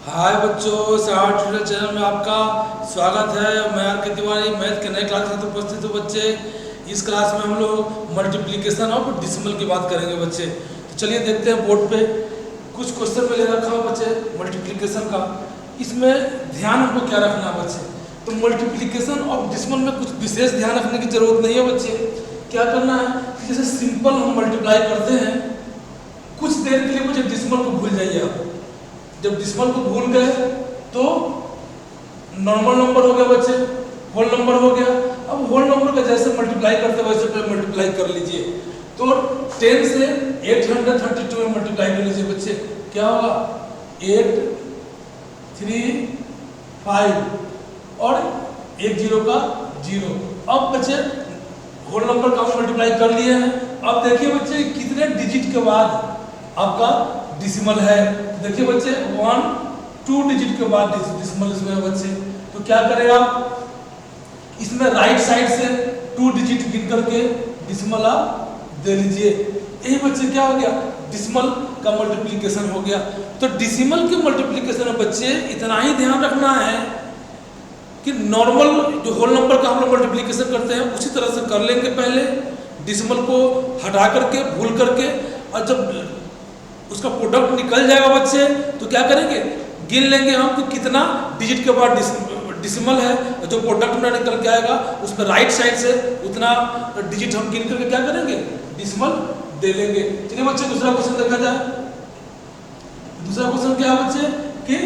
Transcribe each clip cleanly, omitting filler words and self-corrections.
हाय बच्चों, सहारा tutor channel में आपका स्वागत है। मैं आर के तिवारी मैथ के नए क्लास में उपस्थित हूँ बच्चे। इस क्लास में हम लोग मल्टीप्लिकेशन ऑफ डिसिमल की बात करेंगे बच्चे। तो चलिए देखते हैं बोर्ड पे कुछ क्वेश्चन में ले रखा है बच्चे मल्टीप्लिकेशन का। इसमें ध्यान हमको क्या रखना है बच्चे, तो मल्टीप्लिकेशन ऑफ डिसिमल में कुछ विशेष ध्यान रखने की जरूरत नहीं है बच्चे। क्या करना है कि जैसे सिंपल हम मल्टीप्लाई करते हैं, कुछ देर के लिए मुझे डिसिमल को भूल जाइए आप। जब डिसिमल को भूल गए तो नॉर्मल नंबर हो गया बच्चे, होल नंबर हो गया। अब होल नंबर का जैसे मल्टीप्लाई करते हैं वैसे पहले मल्टीप्लाई कर लीजिए। तो 10 से 832 में मल्टीप्लाई कर लीजिए बच्चे। क्या होगा 8 3 5 और 1 0 का 0। अब बच्चे होल नंबर का मल्टीप्लाई कर लिए हैं। अब देखिए बच्चे कितने डिजिट के बाद आपका डिसिमल है। देखिए बच्चे 1 2 डिजिट के बाद डिसिमल इसमें है बच्चे। तो क्या करें आप, इसमें राइट साइड से 2 डिजिट गिन करके डिसिमल आप दे लीजिए। यही बच्चे क्या हो गया, डिसिमल का मल्टीप्लिकेशन हो गया। तो डिसिमल के मल्टीप्लिकेशन में बच्चे इतना ही ध्यान रखना है कि नॉर्मल जो होल नंबर का हम लोग मल्टीप्लिकेशन करते हैं उसी तरह से कर लेंगे। पहले डिसिमल को हटा करके भूल करके, और जब उसका प्रोडक्ट निकल जाएगा बच्चे तो क्या करेंगे, गिन लेंगे हम कि कितना डिजिट के बाद डिसिमल है। जो प्रोडक्ट में निकल के आएगा उसमें राइट साइड से उतना डिजिट हम गिन करके क्या करेंगे, डिसिमल दे लेंगे। चलिए बच्चे दूसरा क्वेश्चन देखा जाए। दूसरा क्वेश्चन क्या है बच्चे कि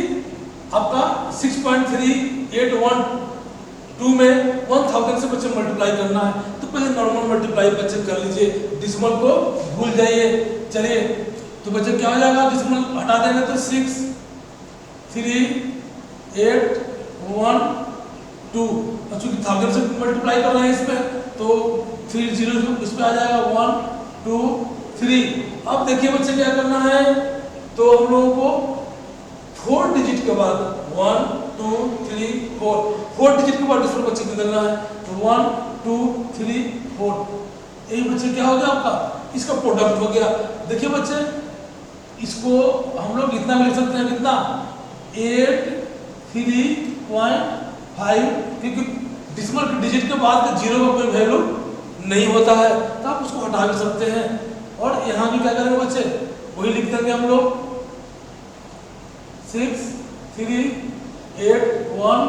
आपका 6.3812 में 1000 से बच्चे मल्टीप्लाई करना है। तो पहले नॉर्मल मल्टीप्लाई बच्चे कर लीजिए, डिसिमल को भूल जाइए। चलिए तो बच्चे क्या हो जाएगा, डिसिमल हटा देंगे तो 6 3 8 1 2। चूंकि 1000 से मल्टीप्लाई कर रहे हैं इसमें तो 3 0 इस पे आ जाएगा 1 2 3। अब देखिए बच्चे क्या करना है, तो हम लोगों को 4 डिजिट के बाद 1 2 3 4 डिजिट के बाद डिसिमल बच्चे निकलना है। तो 1 2 3 4 यही बच्चे क्या हो गया आपका, इसका प्रोडक्ट हो गया। देखिए बच्चे इसको हम लोग इतना लिख सकते हैं, कितना 83.5, क्योंकि डिसिमल के डिजिट के बाद के 0 का कोई वैल्यू नहीं होता है तो आप उसको हटा भी सकते हैं। और यहाँ भी क्या करेंगे बच्चे, वही लिख देंगे हम लोग 6 3 8 1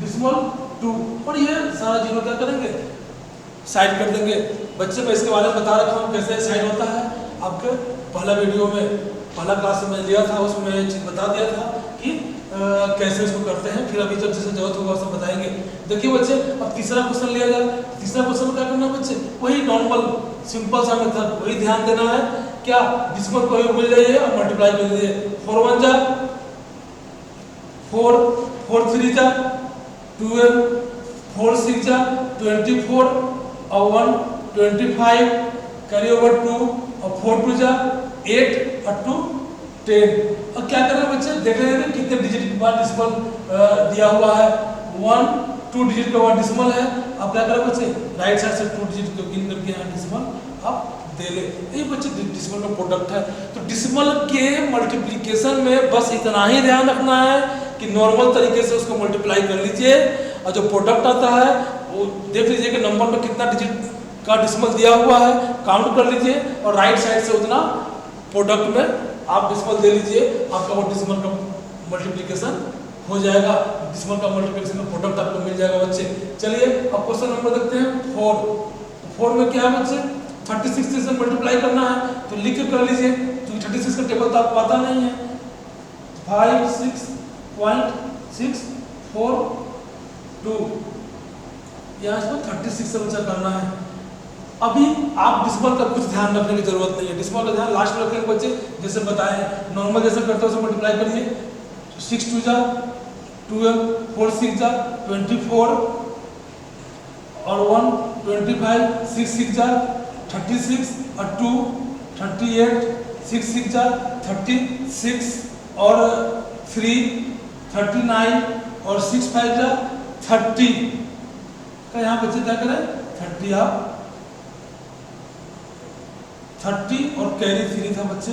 डिसिमल 2। और ये सारा 0 क्या करेंगे, साइड कर देंगे। बच्चे मैं इसके बारे में बता रखा हूँ कैसे साइड होता है। आपके पहला वीडियो में पहला क्लास में लिया था, उसमें एक चीज बता दिया था कि कैसे इसको करते हैं। फिर अभी जब जैसे जरूरत होगा सब बताएंगे। देखिए बच्चे अब तीसरा क्वेश्चन लिया जाए। तीसरा क्वेश्चन में क्या करना है बच्चे, वही नॉर्मल सिंपल सा मेथड, वही ध्यान देना है। क्या डिसिमल को भूल जाइए और मल्टीप्लाई कर दीजिए। 4 1 जा 4 4 3 जा 12 4 6 जा 24 और 1 25 कैरी ओवर 2 और 4 2 जा 8 और 2 10। और क्या कर रहे हैं बच्चे, देख रहे हैं कितने डिजिट के बाद डिसिमल दिया हुआ है। 1 2 डिजिट के बाद डिसिमल है। अब क्या करें बच्चे, राइट साइड से 2 डिजिट को गिन करके यहाँ डिसिमल आप दे ले। ये बच्चे डिसिमल का प्रोडक्ट है। तो डिसिमल के मल्टीप्लिकेशन में बस इतना ही ध्यान रखना है कि नॉर्मल तरीके से उसको मल्टीप्लाई कर लीजिए, और जो प्रोडक्ट आता है वो देख लीजिए कि नंबर में कितना डिजिट का डिसिमल दिया हुआ है, काउंट कर लीजिए और राइट साइड से उतना प्रोडक्ट में आप डिसिमल दे लीजिए। आपका वो डिसिमल का मल्टीप्लिकेशन हो जाएगा। डिसिमल का मल्टीप्लिकेशन का प्रोडक्ट आपको मिल जाएगा बच्चे। चलिए अब क्वेश्चन नंबर देखते हैं 4। तो 4 में क्या है बच्चे, 36 से मल्टीप्लाई करना है। तो लिख कर लीजिए, क्योंकि 36 का टेबल तो आपको पता नहीं है। 5 6.6 4 2 यहाँ इसको 36 से बच्चा करना है। अभी आप डिसिमल का कुछ ध्यान रखने की जरूरत नहीं है। डिसिमल का ध्यान लास्ट में रखेंगे बच्चे, जैसे बताएं नॉर्मल जैसे करते हो उसे मल्टीप्लाई करिए। 6 2 जा 12 4 6 जा 24 और 1 25 6 6 जा 36 और 2 38 6 6 जा 36 और 3 39 और 6 5 जा 30 का यहाँ बच्चे क्या करें 30 आप 30 और कैरी 3 था बच्चे,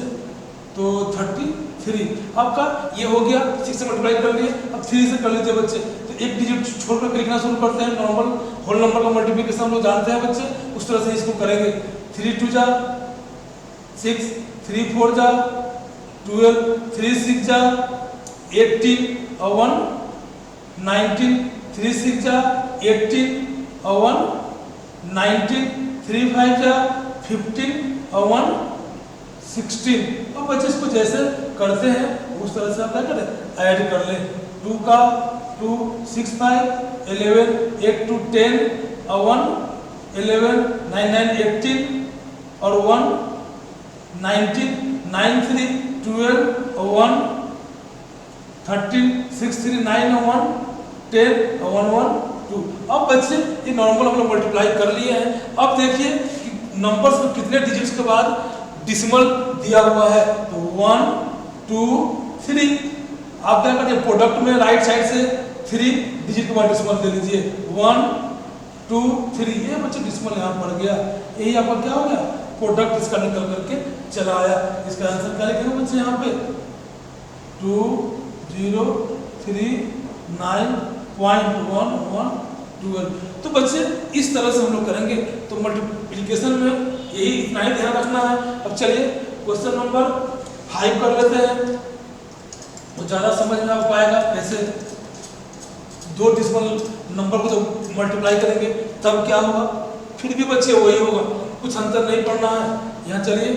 तो 30 3। आपका ये हो गया, 6 से मल्टीप्लाई कर लिए, अब 3 से कर लीजिए बच्चे। तो एक डिजिट छोड़कर लिखना शुरू करते हैं। नॉर्मल होल नंबर का मल्टीप्लिकेशन हम लोग जानते हैं बच्चे, उस तरह से इसको करेंगे। 3 2 जा 6, 3 4 जा 12, 3 6 जा 18 और 1 19, 3 6 जा 18 और 1 19, 3 5 जा 15 और 1 16। अब बच्चे इसको जैसे करते हैं उस तरह से आप क्या करें, ऐड कर लें। 2 का 2 6 5 11 8 2 10 और 1 11 9 9 18 और 1 19 9 3 12 और 1 13 6 3 9 और 1 10 और 1 1 2। अब बच्चे ये नॉर्मल हम लोग मल्टीप्लाई कर लिए हैं। अब देखिए कि नंबर्स में कितने डिजिट्स के बाद डिसिमल दिया हुआ है। तो 1 2 3। आप क्या करिए, प्रोडक्ट में राइट साइड से 3 डिजिट के बाद डिसिमल दे लीजिए। 1 2 3, ये बच्चे डिसिमल यहाँ पड़ गया। यही आपका क्या हो गया, प्रोडक्ट इसका निकल करके चला आया। इसका आंसर क्या लिखेंगे बच्चे यहाँ पे 203.9.1112। तो बच्चे इस तरह से हम लोग करेंगे। तो मल्टीप्लिकेशन में यही इतना ही ध्यान रखना है। अब चलिए क्वेश्चन नंबर 5 कर लेते हैं, तो ज़्यादा समझ में आ पाएगा कैसे दो डिसिमल नंबर को जब मल्टीप्लाई करेंगे तब क्या होगा। फिर भी बच्चे वही होगा, कुछ अंतर नहीं पड़ना है। यहाँ चलिए,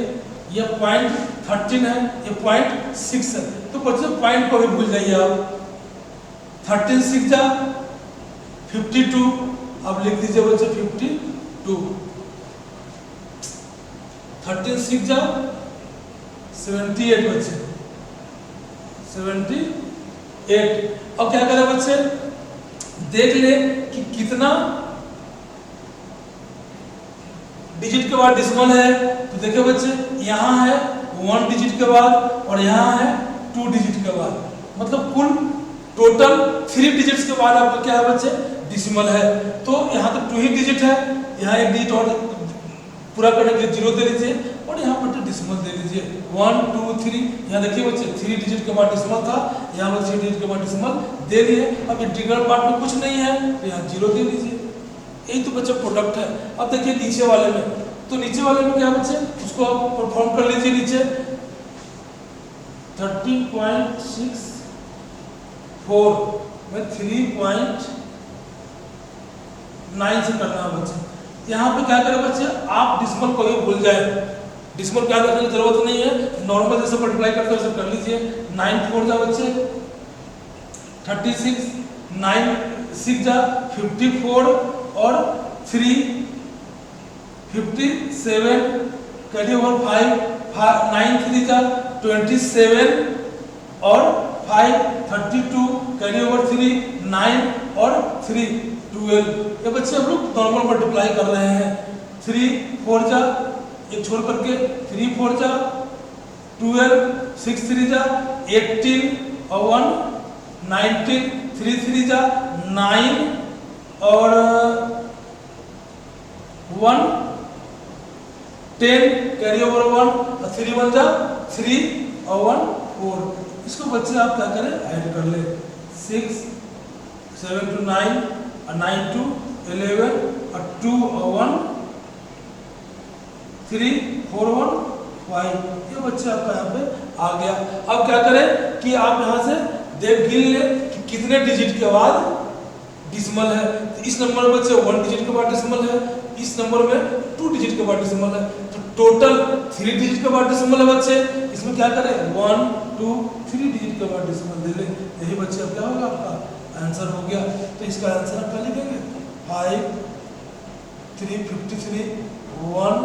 ये 0.13 है, ये 0.6 है। तो बच्चे पॉइंट को भी भूल जाइए आप। 13 6 जा 52, अब लिख दीजिए बच्चे 52। 13 6 जा 78 बच्चे 78। अब क्या करें बच्चे, देख ले कि कितना डिजिट के बाद डिसिमल है। तो देखिए बच्चे, यहाँ है 1 डिजिट के बाद और यहाँ है 2 डिजिट के बाद, मतलब कुल टोटल 3 डिजिट्स के बाद आपका क्या है बच्चे, डिसिमल है। तो यहाँ तो 2 ही डिजिट है, यहाँ एक डिजिट और पूरा करने के लिए 0 दे लीजिए और यहाँ पर डिसिमल दे लीजिए 1 2 3। यहाँ देखिए बच्चे 3 डिजिट के बाद डिसिमल था, यहाँ पर 3 डिजिट के बाद डिसिमल दे दिए। अब इंटीग्रल पार्ट में कुछ नहीं है तो यहाँ 0 दे दीजिए। यही तो बच्चे प्रोडक्ट है। अब देखिए नीचे वाले में, तो नीचे वाले में क्या बच्चे, उसको आप परफॉर्म कर लीजिए। नीचे 13.64 में 3.9 से करना है बच्चे। यहाँ पे क्या करें बच्चे, आप डिसिमल को ही भूल जाए। डिसिमल क्या करने की जरूरत नहीं है, नॉर्मल जैसे मल्टीप्लाई करते हैं वैसे कर लीजिए। 9 4 जा बच्चे 36, 9 6 जा 54 और 3 57, कैरी ओवर 5 9 3 जा 27 और 5 32, कैरी ओवर 3 9 और 3 12। ये बच्चे हम लोग नॉर्मल मल्टीप्लाई कर रहे हैं। 3 4 जा, एक छोड़ करके 3 4 जा 12, 6 3 जा 18 और 1 19, 3 3 जा 9 और 1 10, कैरी ओवर 1 और 3 1 जा 3 और 1 4। इसको बच्चे आप क्या करें, ऐड कर ले। 6 7 to 9 और 9 to 11 और 2 और 1 3 4 1 5। ये बच्चे आपका यहाँ पे आ गया। अब क्या करें कि आप यहाँ से देख गिन ले कि कितने डिजिट के बाद डिसिमल है। तो इस नंबर में बच्चे 1 डिजिट के बाद डिसिमल है, इस नंबर में 2 डिजिट के बाद डिसिमल है। तो टोटल 3 डिजिट के बाद डिसिमल है बच्चे। इसमें क्या करें, 1 2 3 डिजिट के बाद डिसिमल दे ले। यही बच्चे अब क्या होगा, आपका आंसर हो गया। तो इसका आंसर आप क्या लिखेंगे, 5 3 53 1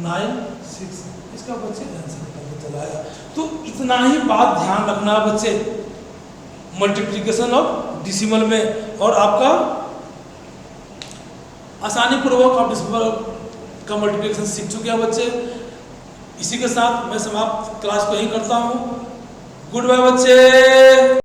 9 6। इसका बच्चे आंसर निकल चला आया। तो इतना ही बात ध्यान रखना बच्चे मल्टीप्लिकेशन ऑफ डिसिमल में, और आपका आसानी पूर्वक आप डिसिमल का मल्टीप्लिकेशन सीख चुके हैं बच्चे। इसी के साथ मैं समाप्त क्लास को यही करता हूँ। गुड बाय बच्चे।